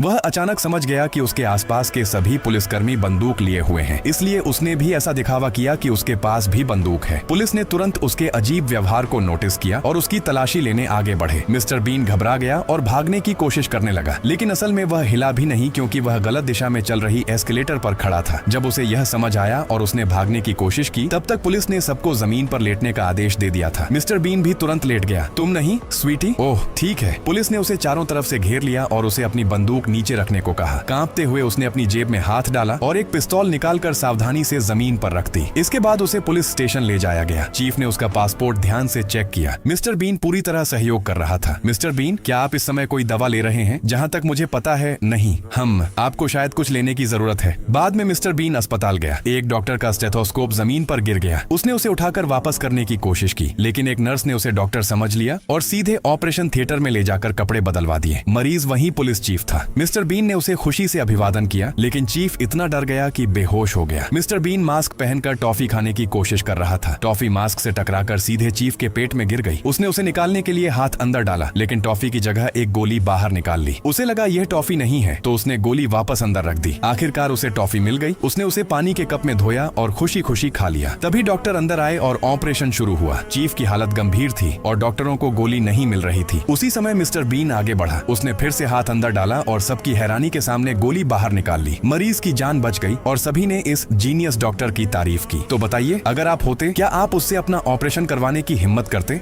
वह अचानक समझ गया कि उसके आसपास के सभी पुलिसकर्मी बंदूक लिए हुए हैं, इसलिए उसने भी ऐसा दिखावा किया कि उसके पास भी बंदूक है। पुलिस ने तुरंत उसके अजीब व्यवहार को नोटिस किया और उसकी तलाशी लेने आगे बढ़े। मिस्टर बीन घबरा गया और भागने की कोशिश करने लगा, लेकिन असल में वह हिला भी नहीं क्योंकि वह गलत दिशा में चल रही एस्केलेटर पर खड़ा था। जब उसे यह समझ आया और उसने भागने की कोशिश की, तब तक पुलिस ने सबको जमीन पर लेटने का आदेश दे दिया था। मिस्टर बीन भी तुरंत लेट गया। तुम नहीं स्वीटी? ओह ठीक है। पुलिस ने उसे चारों तरफ से घेर लिया और उसे अपनी बंदूक नीचे रखने को कहा। कांपते हुए उसने अपनी जेब में हाथ डाला और एक पिस्तौल निकालकर सावधानी से जमीन पर रख दी। इसके बाद उसे पुलिस स्टेशन ले जाया गया। चीफ ने उसका पासपोर्ट ध्यान से चेक किया। मिस्टर बीन पूरी तरह सहयोग कर रहा था। मिस्टर बीन, क्या आप इस समय कोई दवा ले रहे हैं? जहाँ तक मुझे पता है नहीं। आपको शायद कुछ लेने की जरूरत है। बाद में मिस्टर बीन अस्पताल गया। एक डॉक्टर का स्टेथोस्कोप जमीन पर गिर गया। उसने उसे उठाकर वापस करने की कोशिश की, लेकिन एक नर्स ने उसे डॉक्टर समझ लिया और सीधे ऑपरेशन थिएटर में ले जाकर कपड़े बदलवा दिए। मरीज वही पुलिस चीफ था। मिस्टर बीन ने उसे खुशी से अभिवादन किया, लेकिन चीफ इतना डर गया कि बेहोश हो गया। मिस्टर बीन मास्क पहनकर टॉफी खाने की कोशिश कर रहा था। टॉफी मास्क से टकराकर सीधे चीफ के पेट में गिर गई। उसने उसे निकालने के लिए हाथ अंदर डाला, लेकिन टॉफी की जगह एक गोली बाहर निकाल ली। उसे लगा यह टॉफी नहीं है, तो उसने गोली वापस अंदर रख दी। आखिरकार उसे टॉफी मिल गई। उसने उसे पानी के कप में धोया और खुशी खुशी खा लिया। तभी डॉक्टर अंदर आए और ऑपरेशन शुरू हुआ। चीफ की हालत गंभीर थी और डॉक्टरों को गोली नहीं मिल रही थी। उसी समय मिस्टर बीन आगे बढ़ा। उसने फिर से हाथ अंदर डाला और सबकी हैरानी के सामने गोली बाहर निकाल ली। मरीज की जान बच गई और सभी ने इस जीनियस डॉक्टर की तारीफ की। तो बताइए, अगर आप होते, क्या आप उससे अपना ऑपरेशन करवाने की हिम्मत करते?